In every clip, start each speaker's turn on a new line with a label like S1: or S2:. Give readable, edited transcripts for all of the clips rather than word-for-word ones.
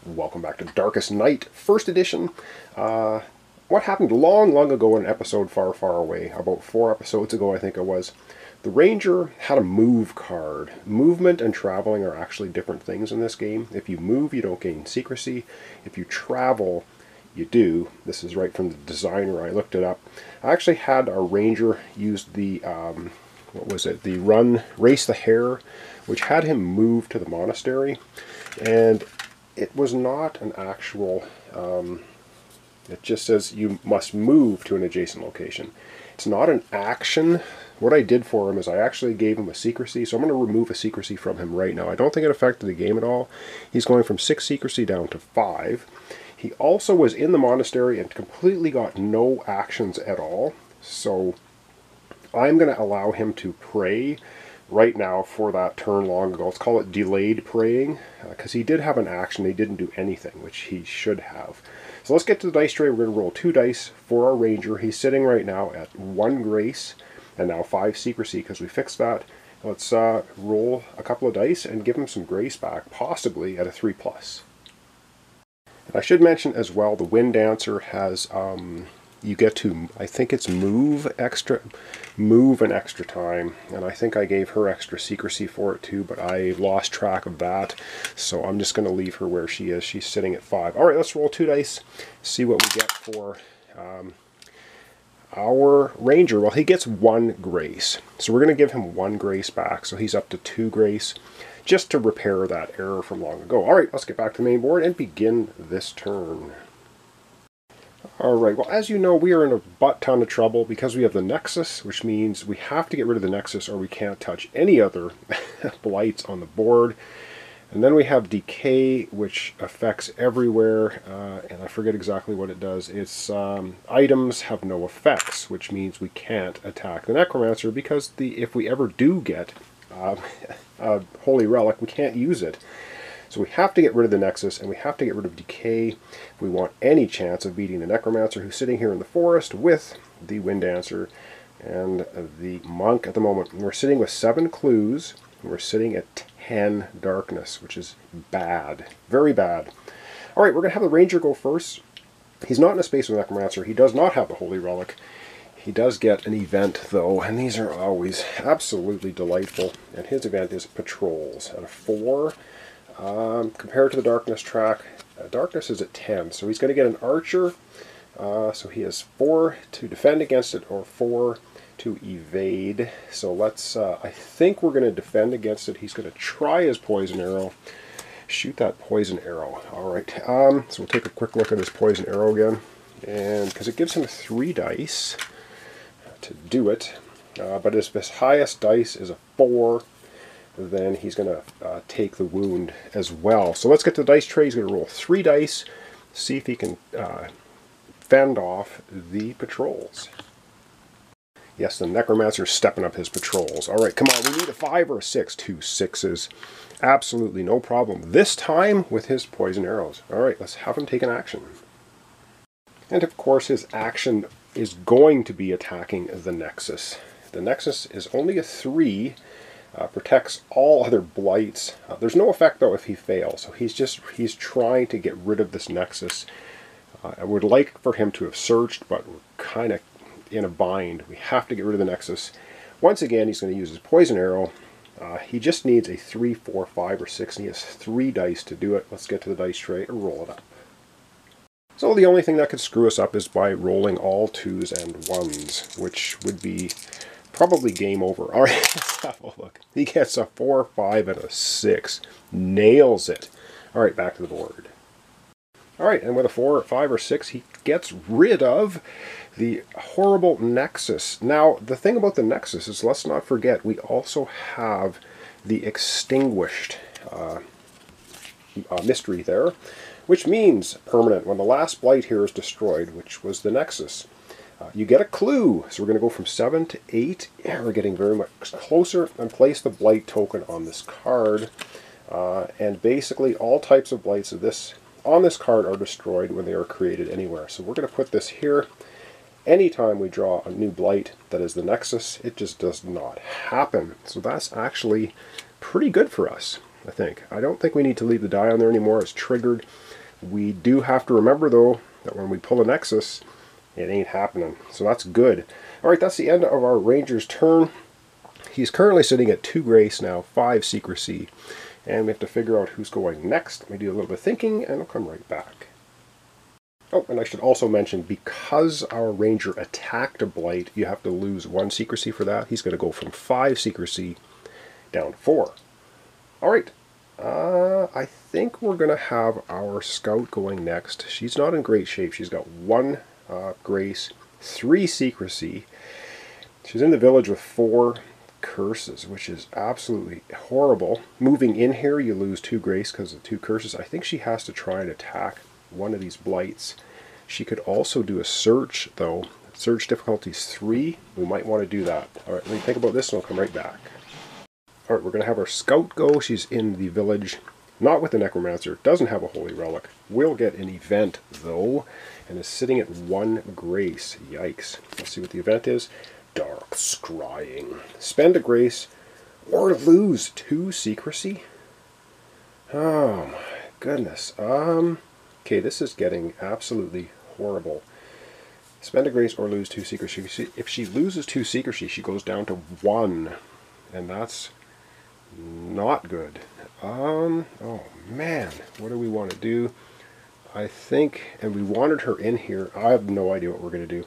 S1: Welcome back to Darkest Night, first edition. What happened long, long ago in an episode far, far away, about 4 episodes ago I think it was, the Ranger had a move card. Movement and traveling are actually different things in this game. If you move, you don't gain secrecy. If you travel, you do. This is right from the designer. I looked it up. I actually had our Ranger use the, the Race the Hare, which had him move to the monastery. And it was not an actual, it just says you must move to an adjacent location. It's not an action. What I did for him is I actually gave him a secrecy, so I'm going to remove a secrecy from him right now. I don't think it affected the game at all. He's going from 6 secrecy down to 5. He also was in the monastery and completely got no actions at all, so I'm going to allow him to pray right now for that turn long ago. Let's call it delayed praying, because he did have an action. He didn't do anything, which he should have. So let's get to the dice tray. We're going to roll 2 dice for our Ranger. He's sitting right now at 1 grace and now 5 secrecy because we fixed that. Let's roll a couple of dice and give him some grace back, possibly at a 3+. And I should mention as well, the Wind Dancer has, you get to, I think it's move an extra time, and I think I gave her extra secrecy for it too, but I lost track of that, so I'm just going to leave her where she is. She's sitting at 5. Alright, let's roll 2 dice, see what we get for our Ranger. Well, he gets 1 grace, so we're going to give him 1 grace back, so he's up to 2 grace, just to repair that error from long ago. Alright, let's get back to the main board and begin this turn. Alright, well, as you know, we are in a butt ton of trouble because we have the Nexus, which means we have to get rid of the Nexus or we can't touch any other blights on the board. And then we have Decay, which affects everywhere, and I forget exactly what it does. It's items have no effects, which means we can't attack the Necromancer because if we ever do get a Holy Relic, we can't use it. So we have to get rid of the Nexus, and we have to get rid of Decay if we want any chance of beating the Necromancer, who's sitting here in the forest with the Wind Dancer and the Monk at the moment. And we're sitting with 7 clues, and we're sitting at 10 darkness, which is bad. Very bad. Alright, we're going to have the Ranger go first. He's not in a space with Necromancer. He does not have the Holy Relic. He does get an event, though, and these are always absolutely delightful. And his event is Patrols at a 4. Compared to the Darkness track, Darkness is at 10, so he's going to get an Archer, so he has 4 to defend against it, or 4 to evade. So let's, I think we're going to defend against it. He's going to try his Poison Arrow, shoot that Poison Arrow. Alright, so we'll take a quick look at his Poison Arrow again, and because it gives him 3 dice to do it, but his highest dice is a 4, then he's going to take the wound as well. So let's get to the dice tray. He's going to roll 3 dice, see if he can fend off the patrols. Yes, the Necromancer's stepping up his patrols. Alright, come on, we need a 5 or a 6. 2 6s. Absolutely no problem. This time with his Poison Arrows. Alright, let's have him take an action. And of course his action is going to be attacking the Nexus. The Nexus is only a 3. Protects all other blights. There's no effect though if he fails, so he's trying to get rid of this Nexus. I would like for him to have searched, but we're kind of in a bind. We have to get rid of the Nexus. Once again, he's going to use his Poison Arrow. He just needs a 3, 4, 5, or 6, and he has 3 dice to do it. Let's get to the dice tray and roll it up. So the only thing that could screw us up is by rolling all 2s and 1s, which would be probably game over. Alright, let's have a look. He gets a 4, 5, and a 6. Nails it. Alright, back to the board. Alright, and with a 4, 5, or 6, he gets rid of the horrible Nexus. Now, the thing about the Nexus is, let's not forget, we also have the Extinguished mystery there, which means permanent. When the last blight here is destroyed, which was the Nexus, you get a clue. So we're going to go from 7 to 8. Yeah, we're getting very much closer, and place the blight token on this card. And basically all types of blights of this on this card are destroyed when they are created anywhere. So we're going to put this here. Anytime we draw a new blight that is the Nexus, it just does not happen. So that's actually pretty good for us, I think. I don't think we need to leave the die on there anymore. It's triggered. We do have to remember, though, that when we pull a Nexus, it ain't happening. So that's good. Alright, that's the end of our Ranger's turn. He's currently sitting at 2 Grace now, 5 Secrecy. And we have to figure out who's going next. Let me do a little bit of thinking, and I'll come right back. Oh, and I should also mention, because our Ranger attacked a Blight, you have to lose 1 Secrecy for that. He's going to go from 5 Secrecy down to 4. Alright, I think we're going to have our Scout going next. She's not in great shape. She's got 1 Grace, 3 Secrecy. She's in the village with 4 curses, which is absolutely horrible. Moving in here, you lose 2 Grace because of 2 curses. I think she has to try and attack one of these Blights. She could also do a search, though. Search difficulty's 3. We might want to do that. Alright, let me think about this and I'll come right back. Alright, we're going to have our Scout go. She's in the village, not with the Necromancer. Doesn't have a Holy Relic. Will get an event, though, and is sitting at 1 Grace. Yikes. Let's see what the event is. Dark Scrying. Spend a Grace or lose 2 Secrecy? Oh my goodness. Okay, this is getting absolutely horrible. Spend a Grace or lose 2 Secrecy. If she loses 2 Secrecy, she goes down to 1. And that's not good. Oh man, what do we want to do? I think, and we wanted her in here. I have no idea what we're going to do.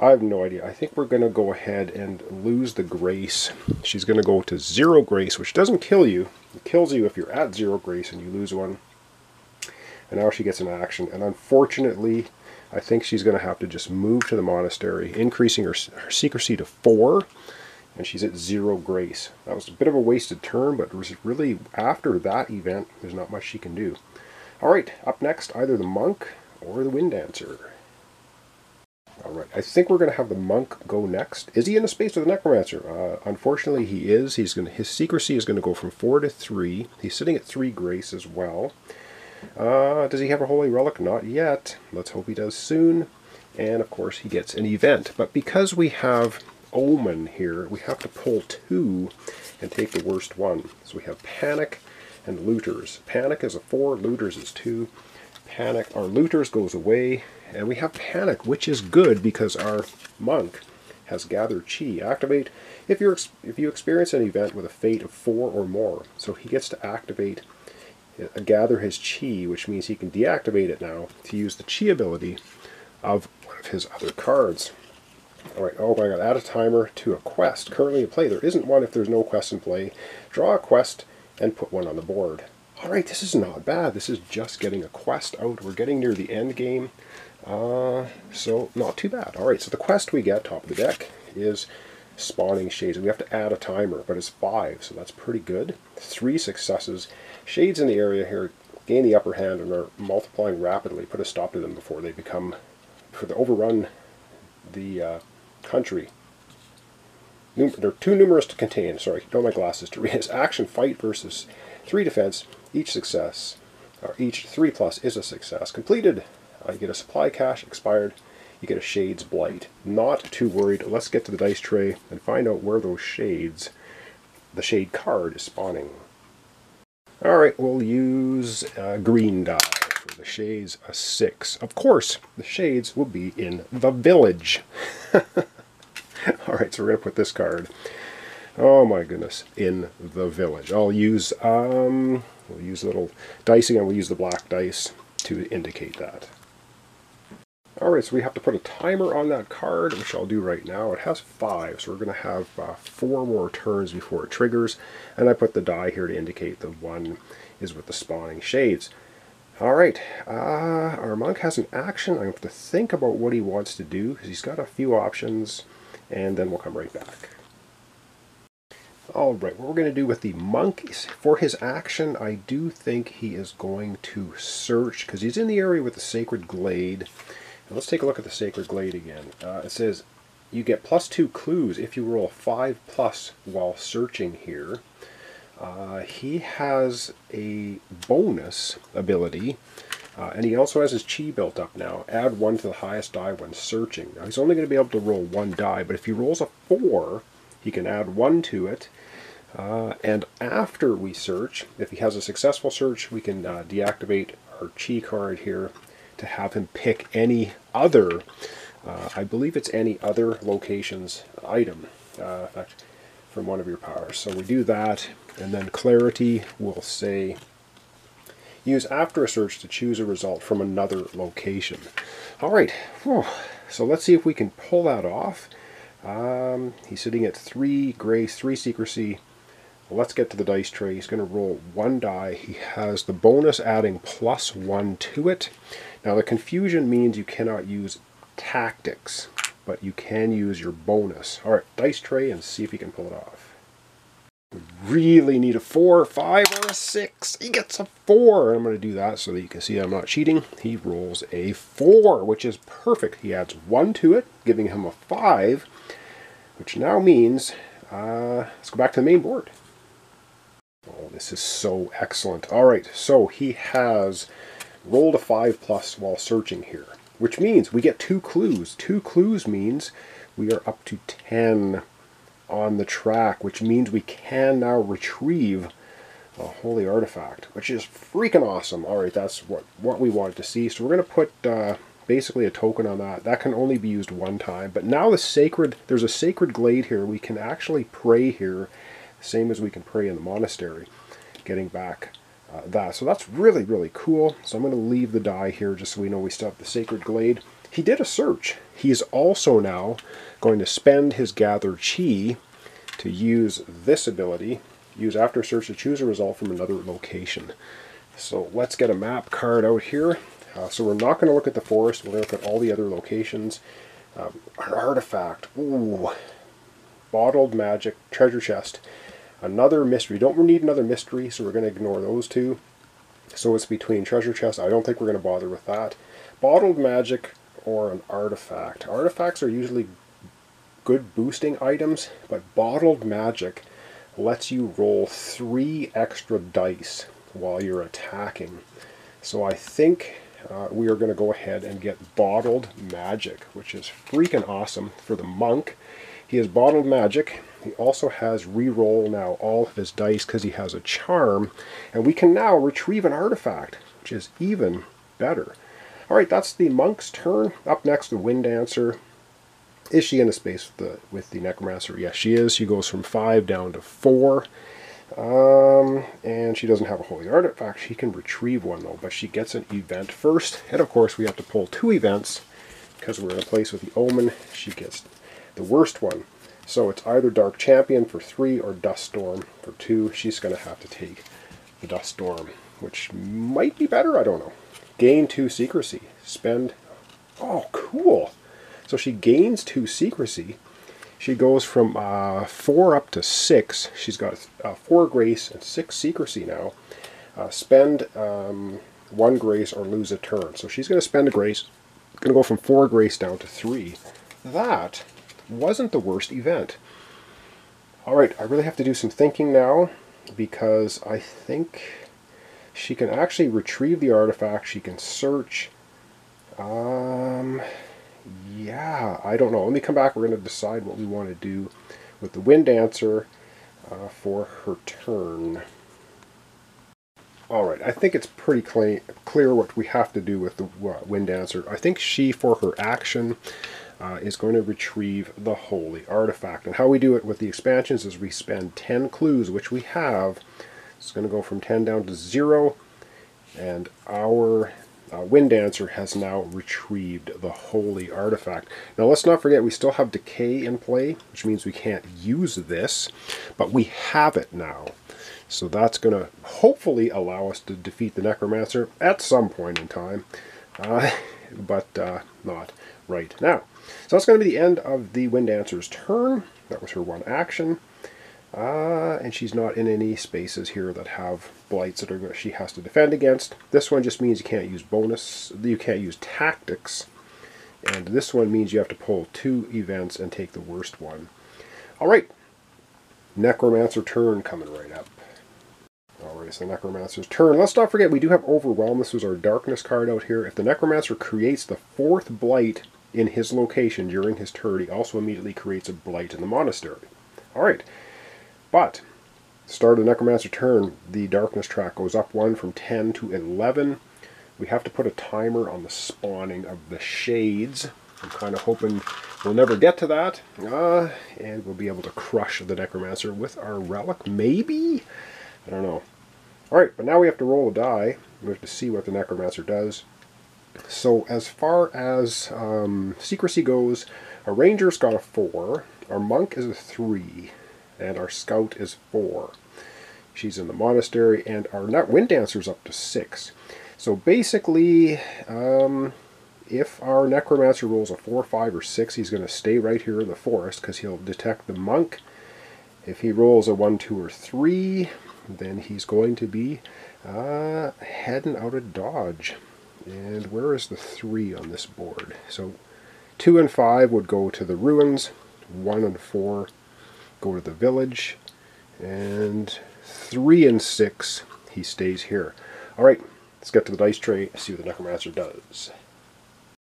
S1: I have no idea. I think we're going to go ahead and lose the Grace. She's going to go to 0 Grace, which doesn't kill you. It kills you if you're at 0 Grace and you lose 1. And now she gets an action. And unfortunately, I think she's going to have to just move to the monastery, increasing her Secrecy to 4. And she's at 0 Grace. That was a bit of a wasted turn, but really, after that event, there's not much she can do. Alright, up next, either the Monk or the Wind Dancer. Alright, I think we're going to have the Monk go next. Is he in the space with the Necromancer? Unfortunately, he is. His Secrecy is going to go from 4 to 3. He's sitting at 3 Grace as well. Does he have a Holy Relic? Not yet. Let's hope he does soon. And, of course, he gets an event. But because we have Omen here, we have to pull 2 and take the worst one. So we have Panic and Looters. Panic is a 4, Looters is 2. Panic, our Looters goes away. And we have Panic, which is good because our Monk has Gather Chi. Activate if you experience an event with a fate of 4 or more. So he gets to activate, gather his Chi, which means he can deactivate it now to use the Chi ability of one of his other cards. Alright, oh my god, add a timer to a quest currently in play. There isn't one if there's no quest in play. Draw a quest and put one on the board. Alright, this is not bad. This is just getting a quest out. We're getting near the end game. So not too bad. Alright, so the quest we get, top of the deck, is Spawning Shades. We have to add a timer, but it's 5, so that's pretty good. 3 successes. Shades in the area here gain the upper hand and are multiplying rapidly. Put a stop to them before they overrun the country. They're too numerous to contain. Sorry, don't have my glasses to read. His action, fight versus 3 defense. Each success, or each 3+ is a success. Completed. You get a supply cache. Expired. You get a Shades Blight. Not too worried. Let's get to the dice tray and find out where those shades, the shade card, is spawning. Alright, we'll use green die for the shades, a 6. Of course, the shades will be in the village. Alright, so we're going to put this card, oh my goodness, in the village. I'll use, we'll use a little dicing, and we'll use the black dice to indicate that. Alright, so we have to put a timer on that card, which I'll do right now. It has 5, so we're going to have 4 more turns before it triggers. And I put the die here to indicate the one is with the spawning shades. Alright, our Monk has an action. I have to think about what he wants to do, because he's got a few options, and then we'll come right back. Alright, what we're going to do with the Monk is, for his action, I do think he is going to search, because he's in the area with the Sacred Glade. Let's take a look at the Sacred Glade again. It says you get +2 clues if you roll a 5+ while searching here. He has a bonus ability, and he also has his Chi built up now. Add 1 to the highest die when searching. Now he's only going to be able to roll 1 die, but if he rolls a 4, he can add 1 to it. And after we search, if he has a successful search, we can deactivate our chi card here to have him pick any other, I believe it's any other location's item, in fact, from one of your powers. So we do that, and then clarity will say, use after a search to choose a result from another location. All right, whew. So let's see if we can pull that off. He's sitting at 3 grace, 3 secrecy. Let's get to the dice tray. He's going to roll 1 die. He has the bonus adding +1 to it. Now the confusion means you cannot use tactics, but you can use your bonus. All right, dice tray, and see if he can pull it off. We really need a 4, 5, or a 6. He gets a 4. I'm going to do that so that you can see I'm not cheating. He rolls a 4, which is perfect. He adds 1 to it, giving him a 5, which now means, let's go back to the main board. Oh, this is so excellent. All right, so he has rolled a 5+ while searching here, which means we get 2 clues. 2 clues means we are up to 10 on the track, which means we can now retrieve a holy artifact, which is freaking awesome. All right, that's what we wanted to see. So we're going to put basically a token on that. That can only be used 1 time. But now there's a sacred glade here. We can actually pray here, same as we can pray in the monastery, getting back that. So that's really, really cool. So I'm going to leave the die here just so we know we still have the sacred glade. He did a search. He's also now going to spend his gather chi to use this ability, use after search to choose a result from another location. So let's get a map card out here. So we're not going to look at the forest, we're going to look at all the other locations. An artifact, ooh, bottled magic, treasure chest, another mystery. Don't need another mystery, so we're going to ignore those 2. So it's between treasure chest, I don't think we're going to bother with that. Bottled magic or an artifact. Artifacts are usually good boosting items, but bottled magic lets you roll 3 extra dice while you're attacking. So I think we are going to go ahead and get bottled magic, which is freaking awesome for the monk. He has bottled magic. He also has reroll now all of his dice because he has a charm, and we can now retrieve an artifact, which is even better. All right, that's the monk's turn. Up next, the wind dancer. Is she in a space with the necromancer? Yes, she is. She goes from 5 down to 4. And she doesn't have a holy artifact. She can retrieve one though, but she gets an event first. And of course we have to pull 2 events because we're in a place with the omen. She gets the worst one. So it's either Dark Champion for 3 or Dust Storm for 2. She's going to have to take the Dust Storm, which might be better, I don't know. Gain 2 secrecy. Spend... Oh, cool! So she gains 2 secrecy. She goes from 4 up to 6. She's got 4 grace and 6 secrecy now. Spend 1 grace or lose a turn. So she's going to spend a grace. Going to go from 4 grace down to 3. That wasn't the worst event. Alright, I really have to do some thinking now, because I think she can actually retrieve the artifact. She can search. Yeah, I don't know. Let me come back. We're going to decide what we want to do with the Wind Dancer for her turn. Alright, I think it's pretty clear what we have to do with the Wind Dancer. I think she, for her action, is going to retrieve the Holy Artifact. And how we do it with the expansions is we spend 10 clues, which we have. It's going to go from 10 down to 0, and our Wind Dancer has now retrieved the Holy Artifact. Now let's not forget we still have Decay in play, which means we can't use this, but we have it now. So that's going to hopefully allow us to defeat the Necromancer at some point in time, but not right now. So that's going to be the end of the Wind Dancer's turn. That was her one action. And she's not in any spaces here that have blights that she has to defend against. This one just means you can't use bonus, you can't use tactics, and this one means you have to pull 2 events and take the worst one. Alright, Necromancer turn coming right up. Alright, so Necromancer's turn. Let's not forget we do have Overwhelm. This was our Darkness card out here. If the Necromancer creates the 4th blight in his location during his turn, he also immediately creates a blight in the monastery. Alright. But, start of the Necromancer turn, the Darkness track goes up 1 from 10 to 11. We have to put a timer on the spawning of the shades. I'm kind of hoping we'll never get to that, and we'll be able to crush the Necromancer with our relic, maybe? I don't know. Alright, but now we have to roll a die. We have to see what the Necromancer does. So as far as secrecy goes, our Ranger's got a 4, our Monk is a 3, and our Scout is 4. She's in the Monastery, and our Wind Dancer's up to 6. So basically, if our Necromancer rolls a 4, 5, or 6, he's going to stay right here in the forest because he'll detect the Monk. If he rolls a 1, 2, or 3, then he's going to be heading out of Dodge. And where is the 3 on this board? So 2 and 5 would go to the ruins, 1 and 4 go to the village, and 3 and 6 he stays here. Alright, let's get to the dice tray, see what the Necromancer does.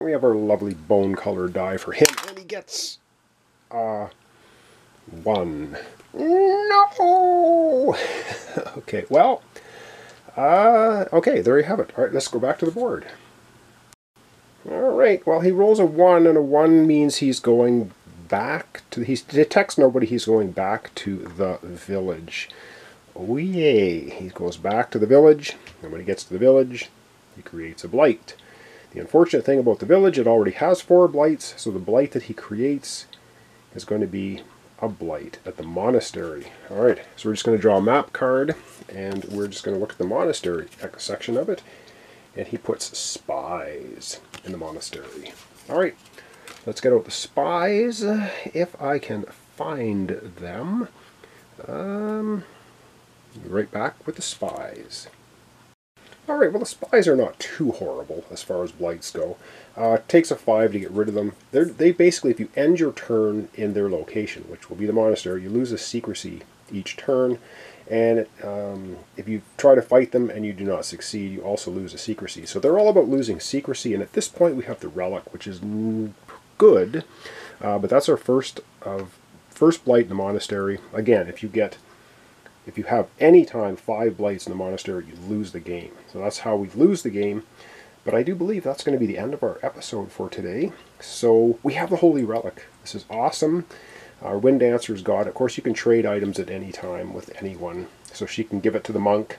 S1: We have our lovely bone colored die for him, and he gets 1. No! Okay, well, okay, there you have it. Alright, let's go back to the board. Alright, well, he rolls a 1, and a 1 means he's going back to, he detects nobody, he's going back to the village. Oh yay, he goes back to the village, and when he gets to the village, he creates a blight. The unfortunate thing about the village, it already has 4 blights, so the blight that he creates is going to be a blight at the monastery. Alright, so we're just going to draw a map card, and we're just going to look at the monastery section of it, and he puts spies in the monastery. Alright, let's get out the spies, if I can find them. Right back with the spies. Alright, well, the spies are not too horrible as far as blights go. It takes a 5 to get rid of them. They basically, if you end your turn in their location, which will be the monastery, you lose a secrecy each turn. And if you try to fight them and you do not succeed, you also lose a secrecy. So they're all about losing secrecy, and at this point we have the relic, which is good. But that's our first blight in the monastery. Again, if you have any time 5 blights in the monastery, you lose the game. So that's how we lose the game. But I do believe that's going to be the end of our episode for today. So we have the Holy Relic. This is awesome. Our Wind Dancer's got it. Of course, you can trade items at any time with anyone. So she can give it to the Monk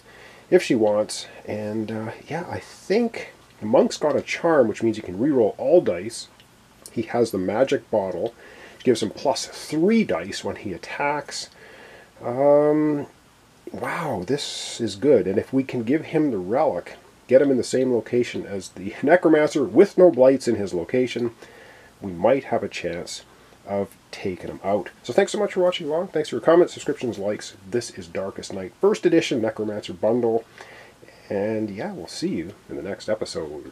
S1: if she wants. And yeah, I think the Monk's got a charm, which means he can reroll all dice. He has the magic bottle. It gives him +3 dice when he attacks. Wow, this is good. And if we can give him the relic, get him in the same location as the Necromancer with no blights in his location, we might have a chance of taking him out. So thanks so much for watching along. Thanks for your comments, subscriptions, likes. This is Darkest Night, 1st edition Necromancer bundle. And yeah, we'll see you in the next episode.